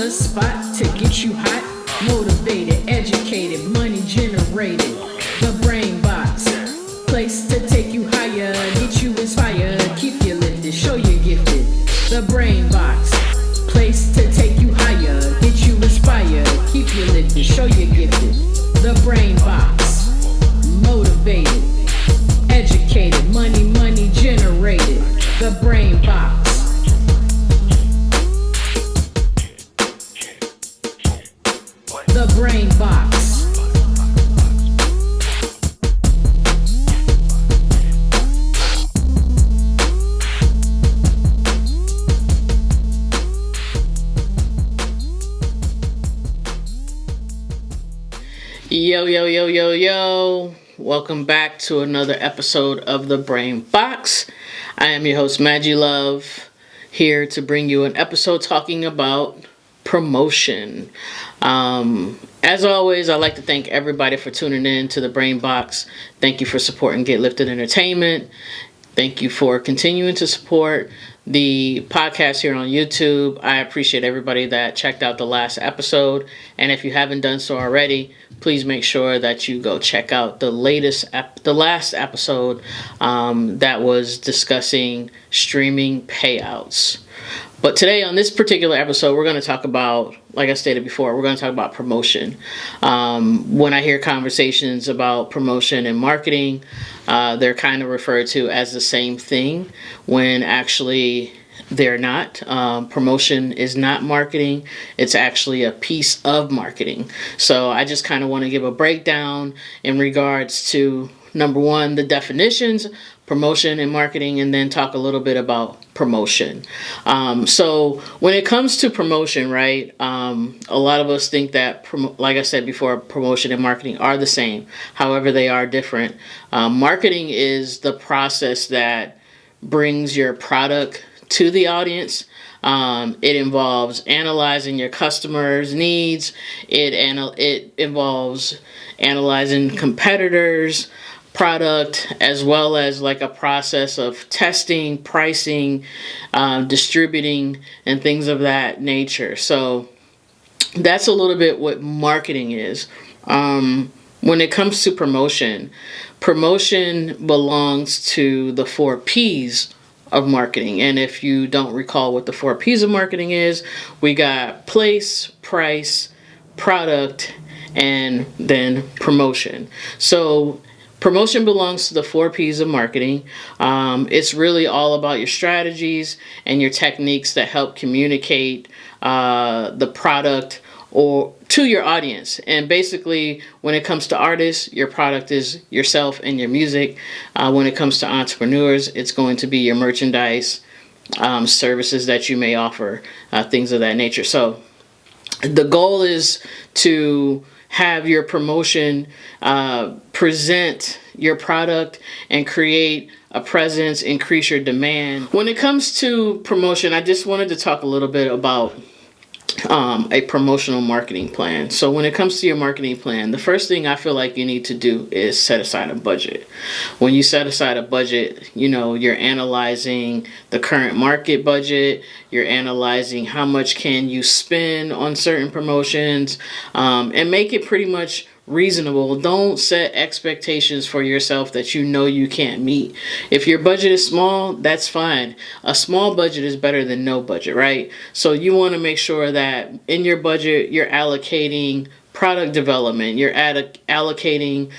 the spot to get you hot, motivated, educated, money generated. The Brain Box, place to take you higher, get you inspired, keep you lifted, show you gifted. The Brain Box, place to take you higher, get you inspired, keep you lifted, show you gifted. The Brain Box, motivated, educated, money generated. The Brain Box. The Brain Box. Yo. Welcome back to another episode of The Brain Box. I am your host, Magi Love, here to bring you an episode talking about promotion. As always, I'd like to thank everybody for tuning in to The Brain Box. Thank you for supporting Get Lifted Entertainment. Thank you for continuing to support the podcast here on YouTube. I appreciate everybody that checked out the last episode. And if you haven't done so already, please make sure that you go check out the last episode that was discussing streaming payouts. But today on this particular episode, we're going to talk about, like I stated before, we're going to talk about promotion. When I hear conversations about promotion and marketing, they're kind of referred to as the same thing when actually they're not. Promotion is not marketing. It's actually a piece of marketing. So I just kind of want to give a breakdown in regards to, number one, the definitions, promotion and marketing, and then talk a little bit about promotion. So when it comes to promotion, right, a lot of us think that, like I said before, promotion and marketing are the same. However, they are different. Marketing is the process that brings your product to the audience. It involves analyzing your customers' needs. It involves analyzing competitors' product, as well as like a process of testing, pricing, distributing, and things of that nature. So that's a little bit what marketing is. When it comes to promotion belongs to the 4 P's of marketing. And if you don't recall what the 4 P's of marketing is, we got place, price, product, and then promotion. So promotion belongs to the 4 P's of marketing. It's really all about your strategies and your techniques that help communicate the product or to your audience. And basically, when it comes to artists, your product is yourself and your music. When it comes to entrepreneurs, it's going to be your merchandise, services that you may offer, things of that nature. So the goal is to have your promotion present your product and create a presence, increase your demand. When it comes to promotion, I just wanted to talk a little bit about a promotional marketing plan. So when it comes to your marketing plan, the first thing I feel like you need to do is set aside a budget. When you set aside a budget, you're analyzing the current market budget. You're analyzing how much can you spend on certain promotions, and make it pretty much reasonable. Don't set expectations for yourself that you can't meet. If your budget is small, that's fine. A small budget is better than no budget, right? So you want to make sure that in your budget, you're allocating product development, you're allocating,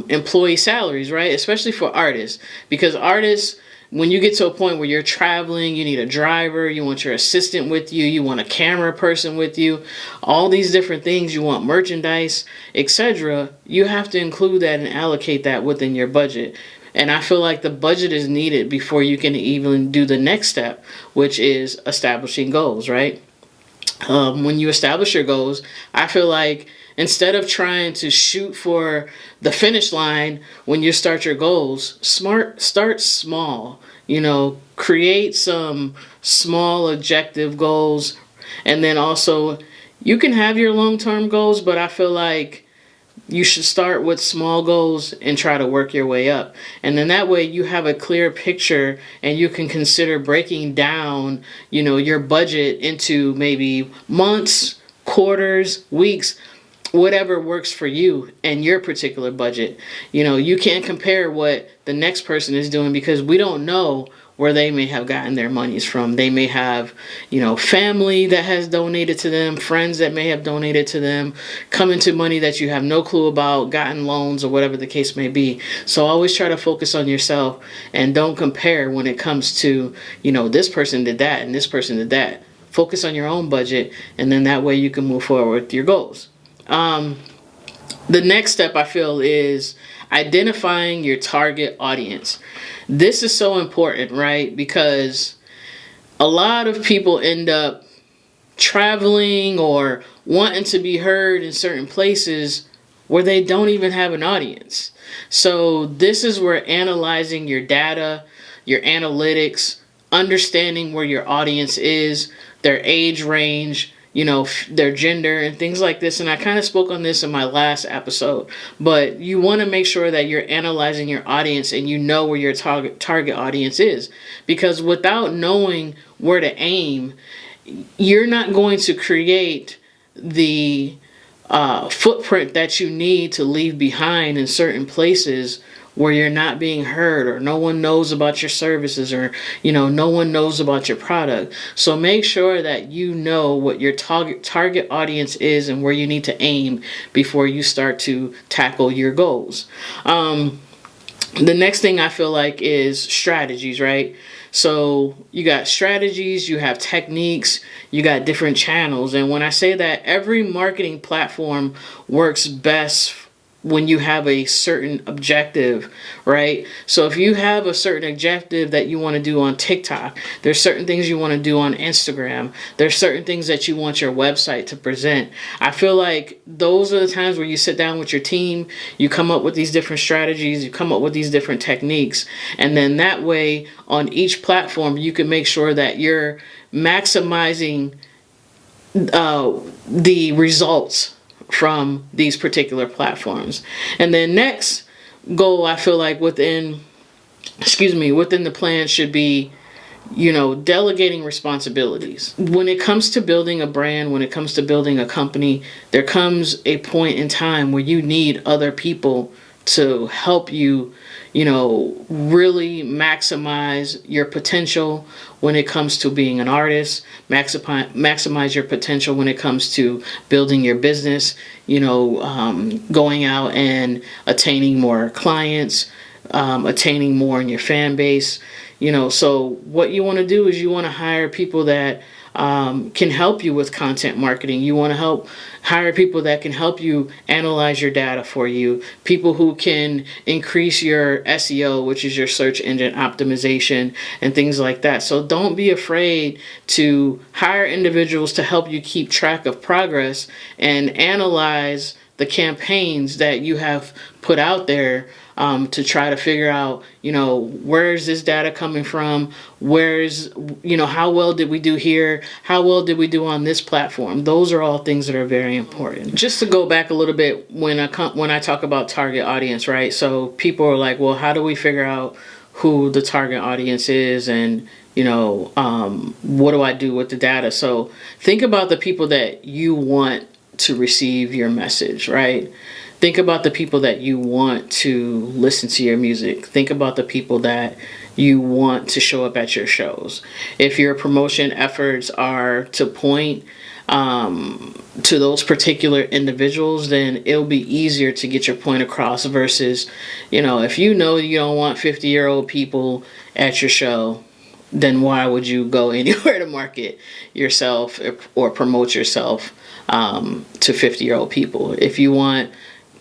employee salaries, right? Especially for artists, because artists, when you get to a point where you're traveling, you need a driver, you want your assistant with you, you want a camera person with you, all these different things, you want merchandise, etc. You have to include that and allocate that within your budget. And I feel like the budget is needed before you can even do the next step, which is establishing goals, right? When you establish your goals, I feel like instead of trying to shoot for the finish line when you start your goals, start small. Create some small objective goals, and then also you can have your long-term goals, but I feel like you should start with small goals and try to work your way up. And then that way you have a clear picture and you can consider breaking down, your budget into maybe months, quarters, weeks, whatever works for you and your particular budget. You can't compare what the next person is doing because we don't know where they may have gotten their monies from. They may have, family that has donated to them, friends that may have donated to them, come into money that you have no clue about, gotten loans or whatever the case may be. So always try to focus on yourself and don't compare when it comes to, this person did that and this person did that. Focus on your own budget, and then that way you can move forward with your goals. The next step I feel is identifying your target audience. This is so important, right? Because a lot of people end up traveling or wanting to be heard in certain places where they don't even have an audience. So this is where analyzing your data, your analytics, understanding where your audience is, their age range, their gender and things like this. And I kind of spoke on this in my last episode, but you want to make sure that you're analyzing your audience and you know where your target audience is, because without knowing where to aim, you're not going to create the footprint that you need to leave behind in certain places where you're not being heard, or no one knows about your services, or no one knows about your product. So make sure that you know what your target audience is and where you need to aim before you start to tackle your goals. The next thing I feel like is strategies, right? So you got strategies, you have techniques, you got different channels. And when I say that, every marketing platform works best when you have a certain objective, right? So if you have a certain objective that you want to do on TikTok, there's certain things you want to do on Instagram, there's certain things that you want your website to present. I feel like those are the times where you sit down with your team, you come up with these different strategies, you come up with these different techniques, and then that way on each platform you can make sure that you're maximizing the results from these particular platforms. And then next goal I feel like within the plan should be, delegating responsibilities. When it comes to building a brand, when it comes to building a company, there comes a point in time where you need other people to help you, really maximize your potential when it comes to being an artist, maximize your potential when it comes to building your business, going out and attaining more clients, attaining more in your fan base. So what you want to do is you want to hire people that can help you with content marketing. You want to hire people that can help you analyze your data for you, people who can increase your SEO, which is your search engine optimization, and things like that. So don't be afraid to hire individuals to help you keep track of progress and analyze the campaigns that you have put out there, to try to figure out, where is this data coming from? How well did we do here? How well did we do on this platform? Those are all things that are very important. Just to go back a little bit, when I talk about target audience, right? So people are like, well, how do we figure out who the target audience is? And, what do I do with the data? So think about the people that you want to receive your message, right? Think about the people that you want to listen to your music. Think about the people that you want to show up at your shows. If your promotion efforts are to point to those particular individuals, then it'll be easier to get your point across versus, if you don't want 50-year-old people at your show, then why would you go anywhere to market yourself or promote yourself to 50-year-old people? If you want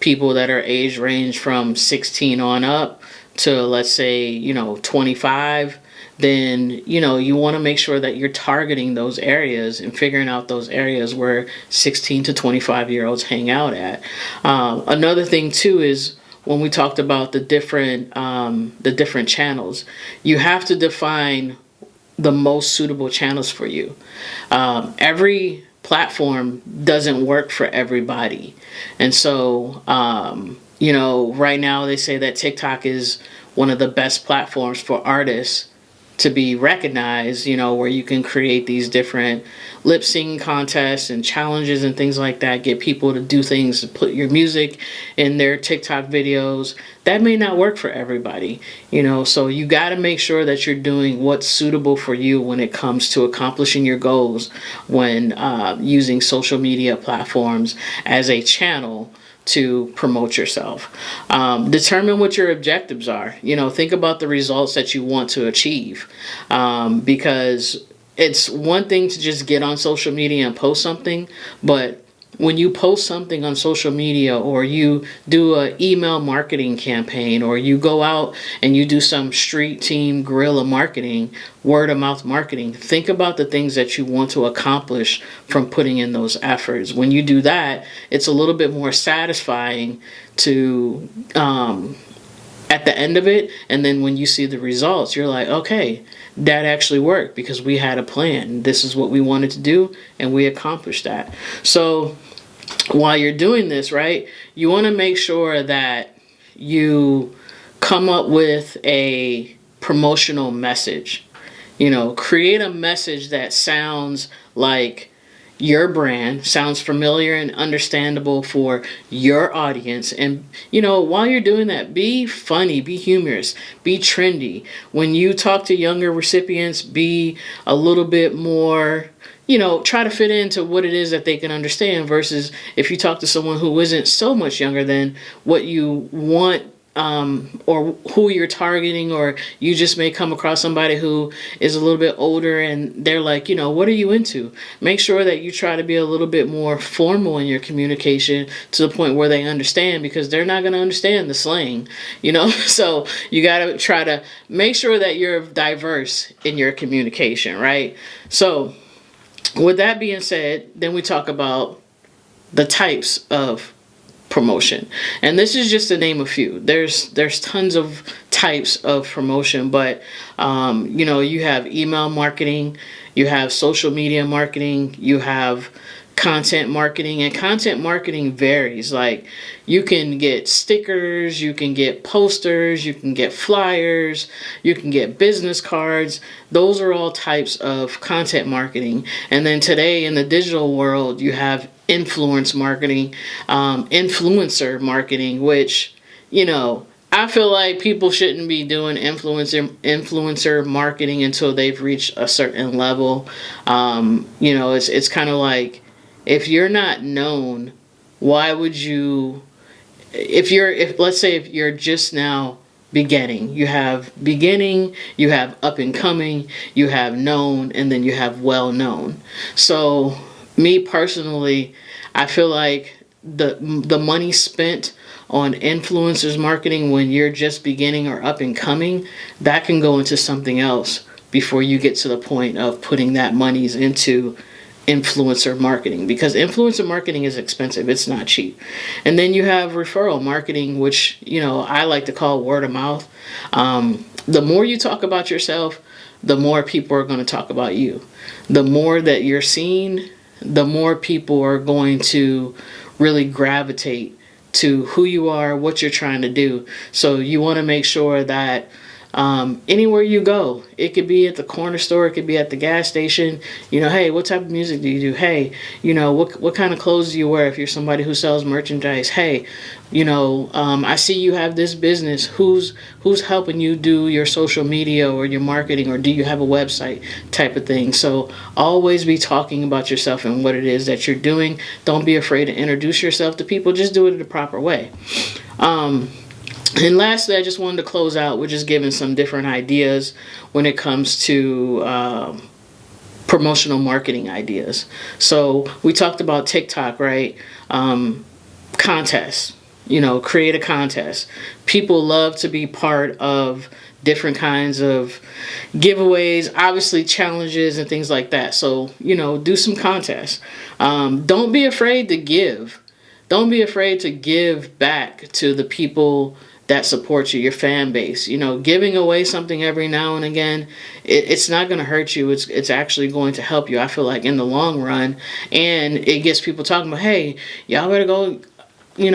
people that are age range from 16 on up to, let's say, 25, then, you want to make sure that you're targeting those areas and figuring out those areas where 16 to 25-year-olds hang out at. Another thing, too, is when we talked about the different channels, you have to define the most suitable channels for you. Every platform doesn't work for everybody. And so, right now they say that TikTok is one of the best platforms for artists to be recognized, where you can create these different lip singing contests and challenges and things like that, get people to do things to put your music in their TikTok videos. That may not work for everybody, so you got to make sure that you're doing what's suitable for you when it comes to accomplishing your goals when using social media platforms as a channel to promote yourself. Determine what your objectives are. Think about the results that you want to achieve, because it's one thing to just get on social media and post something, but when you post something on social media, or you do an email marketing campaign, or you go out and you do some street team guerrilla marketing, word of mouth marketing, think about the things that you want to accomplish from putting in those efforts. When you do that, it's a little bit more satisfying to at the end of it, and then when you see the results, you're like, okay, that actually worked because we had a plan. This is what we wanted to do, and we accomplished that. So while you're doing this, right, you want to make sure that you come up with a promotional message. Create a message that sounds like your brand, sounds familiar and understandable for your audience. And, while you're doing that, be funny, be humorous, be trendy. When you talk to younger recipients, be a little bit more, try to fit into what it is that they can understand, versus if you talk to someone who isn't so much younger than what you want, or who you're targeting, or you just may come across somebody who is a little bit older and they're like, what are you into? Make sure that you try to be a little bit more formal in your communication to the point where they understand, because they're not going to understand the slang, so you got to try to make sure that you're diverse in your communication, right? So with that being said, then we talk about the types of promotion, and this is just to name a few. There's tons of types of promotion, but you have email marketing, you have social media marketing, you have content marketing, and content marketing varies. Like, you can get stickers, you can get posters, you can get flyers, you can get business cards. Those are all types of content marketing. And then today in the digital world, you have influencer marketing, which, I feel like people shouldn't be doing influencer marketing until they've reached a certain level. It's kind of like, if you're not known, why would you, let's say if you're just now beginning, you have up and coming, you have known, and then you have well known. So me personally, I feel like the money spent on influencers marketing when you're just beginning or up and coming, that can go into something else before you get to the point of putting that monies into influencer marketing, because influencer marketing is expensive. It's not cheap. And then you have referral marketing, which, I like to call word of mouth. The more you talk about yourself, the more people are going to talk about you. The more that you're seen, the more people are going to really gravitate to who you are, what you're trying to do. So you want to make sure that anywhere you go, it could be at the corner store, it could be at the gas station, hey, what type of music do you do? Hey, what kind of clothes do you wear if you're somebody who sells merchandise? Hey, I see you have this business. Who's helping you do your social media or your marketing, or do you have a website type of thing? So always be talking about yourself and what it is that you're doing. Don't be afraid to introduce yourself to people. Just do it the proper way. And lastly, I just wanted to close out with just giving some different ideas when it comes to promotional marketing ideas. So we talked about TikTok, right? Contests. Create a contest. People love to be part of different kinds of giveaways, obviously challenges and things like that. So, do some contests. Don't be afraid to give. Don't be afraid to give back to the people that supports you, your fan base. You know, giving away something every now and again, it's not going to hurt you. It's actually going to help you, I feel like, in the long run. And it gets people talking about, hey, y'all better go,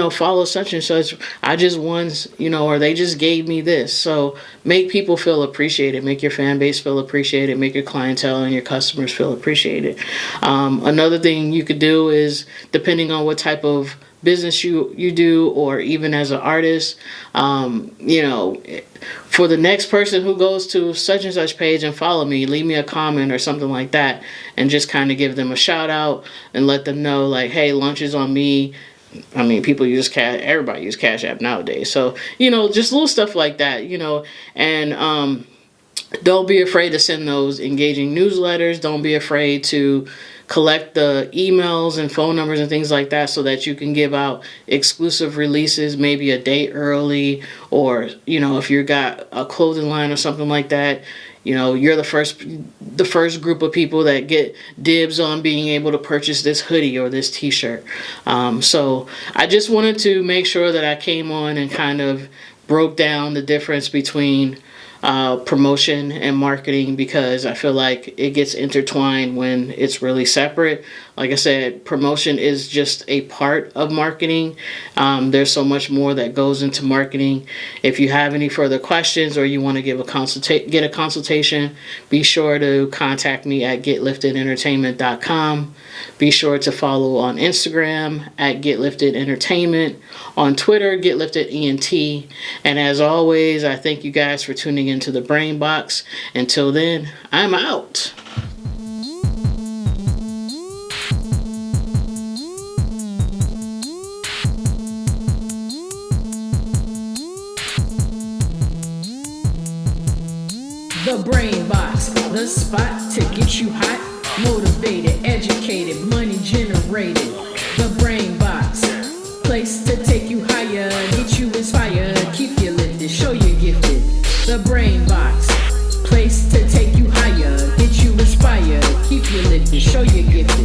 follow such and such. I just won, or they just gave me this. So make people feel appreciated. Make your fan base feel appreciated. Make your clientele and your customers feel appreciated. Another thing you could do is, depending on what type of business you do, or even as an artist, for the next person who goes to such and such page and follow me, leave me a comment or something like that, and just kind of give them a shout out and let them know, like, hey, lunch is on me. I mean, people use everybody use Cash App nowadays. So, just little stuff like that, and don't be afraid to send those engaging newsletters. Don't be afraid to collect the emails and phone numbers and things like that, so that you can give out exclusive releases maybe a day early, or if you got a clothing line or something like that, you're the first group of people that get dibs on being able to purchase this hoodie or this t-shirt. So I just wanted to make sure that I came on and kind of broke down the difference between promotion and marketing, because I feel like it gets intertwined when it's really separate. Like I said, promotion is just a part of marketing. There's so much more that goes into marketing. If you have any further questions, or you want to get a consultation, be sure to contact me at getliftederentertainment.com. Be sure to follow on Instagram at GetLiftedEntertainment, on Twitter, GetLiftedENT. And as always, I thank you guys for tuning into the Brain Box. Until then, I'm out. The Brain Box, the spot to get you hot, motivated, educated, money generated. The Brain Box, place to take you higher, get you inspired, keep you lifted, show you gifted. The Brain Box, place to take you higher, get you inspired, keep you lifted, show you gifted.